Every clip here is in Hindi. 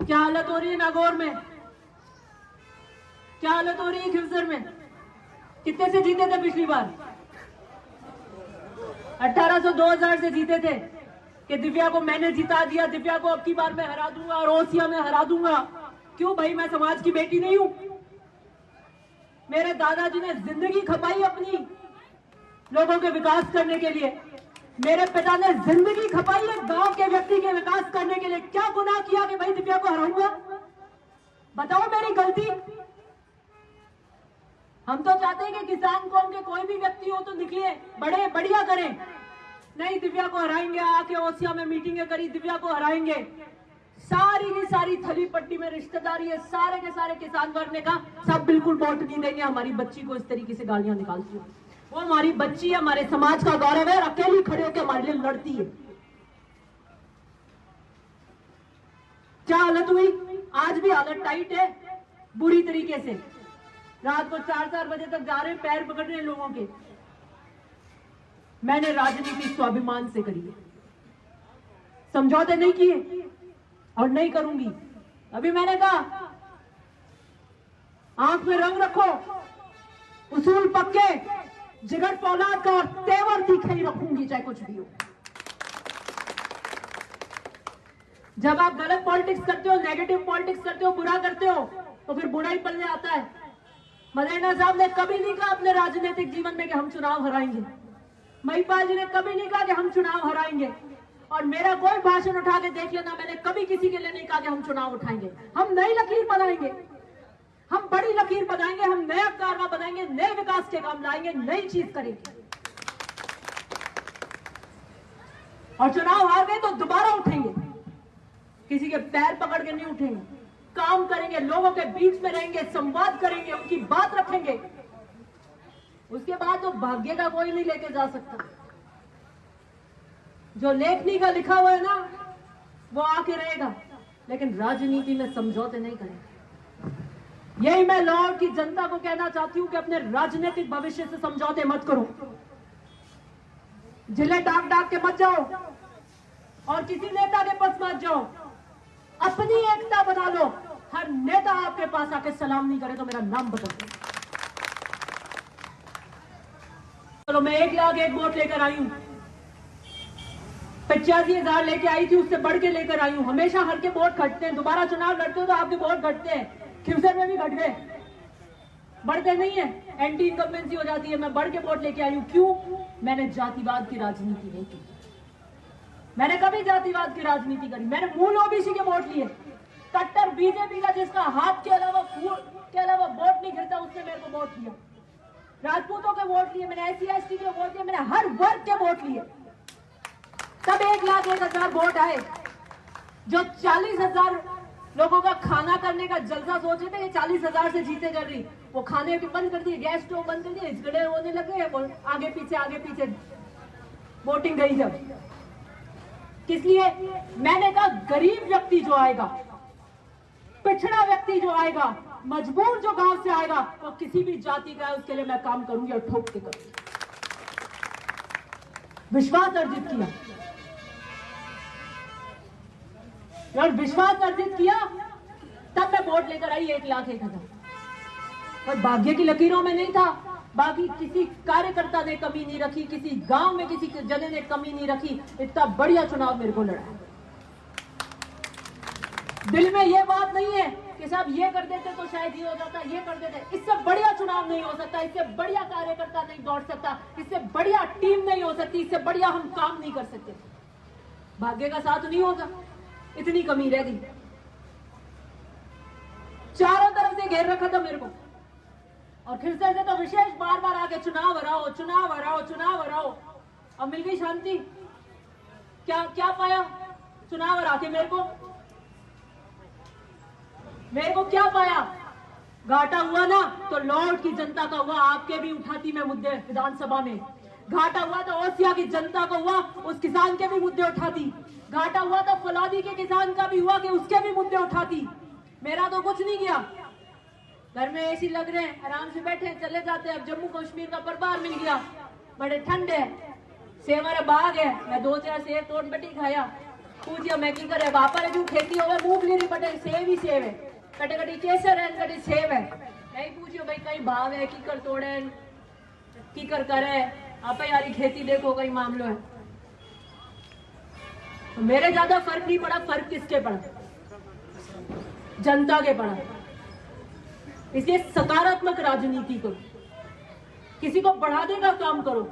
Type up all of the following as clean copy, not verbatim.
क्या हालत हो रही है नागौर में, क्या हालत हो रही है खिवसर में। कितने से जीते थे पिछली बार? 1800 2000 से जीते थे कि दिव्या को मैंने जिता दिया, दिव्या को अब की बार मैं हरा दूंगा और ओसिया में हरा दूंगा। क्यों भाई, मैं समाज की बेटी नहीं हूं? मेरे दादाजी ने जिंदगी खपाई अपनी लोगों के विकास करने के लिए। मेरे पिता ने जिंदगी खपाई है गांव के व्यक्ति के विकास करने के लिए। क्या गुनाह किया कि भाई दिव्या को हराऊंगा? बताओ मेरी गलती। हम तो चाहते हैं कि किसान कौम के कोई भी व्यक्ति हो तो निकले, बड़े बढ़िया करें। नहीं, दिव्या को हराएंगे, आके ओसिया में मीटिंगें करी, दिव्या को हराएंगे। सारी की सारी थली पट्टी में रिश्तेदारी है, सारे के सारे किसान वर्ग ने कहा सब बिल्कुल वोट नहीं देंगे हमारी बच्ची को। इस तरीके से गालियां निकालती है। वो हमारी बच्ची है, हमारे समाज का गौरव है, अकेली खड़े होकर हमारे लिए लड़ती है। क्या हालत हुई? आज भी हालत टाइट है बुरी तरीके से। रात को 4-4 बजे तक जा रहे हैं, पैर पकड़ रहे हैं लोगों के। मैंने राजनीति स्वाभिमान से करी है, समझौते नहीं किए और नहीं करूंगी। अभी मैंने कहा आंख में रंग रखो, उसूल पक्के, जिगर फौलाद का और तेवर तीखे ही रखूंगी, चाहे कुछ भी हो। जब आप गलत पॉलिटिक्स करते हो, नेगेटिव पॉलिटिक्स करते हो, बुरा करते हो, तो फिर बुरा ही पलने आता है। मदेना साहब ने कभी नहीं कहा अपने राजनीतिक जीवन में कि हम चुनाव हराएंगे। महिपाल जी ने कभी नहीं कहा कि हम चुनाव हराएंगे। और मेरा कोई भाषण उठा के देख लेना, मैंने कभी किसी के लिए नहीं कहा कि हम चुनाव उठाएंगे। हम नई लकीर बनाएंगे, हम बड़ी लकीर बनाएंगे, हम नया कारवा बनाएंगे, नए विकास के काम लाएंगे, नई चीज करेंगे। और चुनाव हार गए तो दोबारा उठेंगे, किसी के पैर पकड़ के नहीं उठेंगे। काम करेंगे, लोगों के बीच में रहेंगे, संवाद करेंगे, उनकी बात रखेंगे। उसके बाद तो भाग्य का कोई नहीं लेके जा सकता। जो लेखनी का लिखा हुआ है ना, वो आके रहेगा, लेकिन राजनीति में समझौते नहीं करेंगे। यही मैं लाहौर की जनता को कहना चाहती हूं कि अपने राजनीतिक भविष्य से समझौते मत करो। जिले डाक डाक के मत जाओ और किसी नेता के पास मत जाओ। अपनी एकता बना लो। हर नेता आपके पास आके सलाम नहीं करे तो मेरा नाम बदल दो। चलो, मैं 1 लाख 1 वोट लेकर आई हूं, 85,000 लेके आई थी, उससे बढ़ के लेकर आई हूं। हमेशा हर के वोट घटते हैं, दोबारा चुनाव लड़ते हो तो आपके वोट घटते हैं। खिवसर में भी घट गए, बढ़ते नहीं है, एंटी इनकम्बेंसी हो जाती है। मैं बढ़ के वोट लेके आई हूं। क्यों? मैंने जातिवाद की राजनीति नहीं की। मैंने कभी जातिवाद की राजनीति करी? मैंने मूल ओबीसी के वोट लिए। कट्टर बीजेपी का जिसका हाथ के अलावा वोट नहीं गिरता, उसने मेरे को वोट दिया। राजपूतों के वोट लिए मैंने, SC ST के वोट लिए मैंने, हर वर्ग के वोट लिए। तब 1 लाख 1 हजार वोट आए। जो 40,000 लोगों का खाना करने का जलसा सोचे थे, ये 40,000 से जीते कर रही, वो खाने के बंद कर दिए, गैस स्टोव बंद कर दिए, झगड़े होने लगे, आगे पीछे वोटिंग गई। जब किस लिए? मैंने कहा गरीब व्यक्ति जो आएगा, पिछड़ा व्यक्ति जो आएगा, मजबूर जो गांव से आएगा, वो किसी भी जाति का है, उसके लिए मैं काम करूंगी और ठोक के करूंगी। विश्वास अर्जित किया, और विश्वास अर्जित किया तब मैं वोट लेकर आई 1 लाख 1 हजार। और भाग्य की लकीरों में नहीं था, बाकी किसी कार्यकर्ता ने कमी नहीं रखी, किसी गांव में किसी जने ने कमी नहीं रखी। इतना बढ़िया चुनाव मेरे को लड़ा। दिल में ये बात नहीं है कि साहब ये कर देते तो शायद ये हो जाता, ये कर देते। इससे बढ़िया चुनाव नहीं हो सकता, इससे बढ़िया कार्यकर्ता नहीं दौड़ सकता, इससे बढ़िया टीम नहीं हो सकती, इससे बढ़िया हम काम नहीं कर सकते। भाग्य का साथ नहीं होगा, इतनी कमी रह गई। चारों तरफ से घेर रखा था मेरे को, और खिवसर से तो विशेष बार बार आके चुनाव हराओ, चुनाव हराओ, चुनाव हराओ। अब मिल गई शांति। क्या क्या पाया चुनाव हरा के? मेरे को क्या पाया? घाटा हुआ ना तो लाहौर की जनता का हुआ, आपके भी उठाती मैं मुद्दे विधानसभा में। घाटा हुआ तो ओसिया की जनता को हुआ, उस किसान के भी मुद्दे उठाती। घाटा हुआ तो फलादी के किसान का भी हुआ कि उसके भी मुद्दे उठाती। मेरा तो कुछ नहीं गया। घर में AC लग रहे हैं, आराम से बैठे चले जाते हैं। अब जम्मू कश्मीर का परिवार मिल गया, बड़े ठंड है, सेवर बाग है, मैं 2-4 सेब तोड़ बटी खाया, पूछियो मैं की करे वापर जो खेती होवे मूंगफली री पटे सेव ही सेव है कटे कटे केसर है कटे सेव है नहीं पूछियो भाई कई भाव है की कर तोड़े की कर करे आप यारी खेती देखो कई मामलो है तो मेरे ज्यादा फर्क नहीं पड़ा फर्क किसके पड़ा जनता के पड़ा इसलिए सकारात्मक राजनीति करो किसी को बढ़ाने का काम करो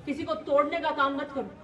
किसी को तोड़ने का काम मत करो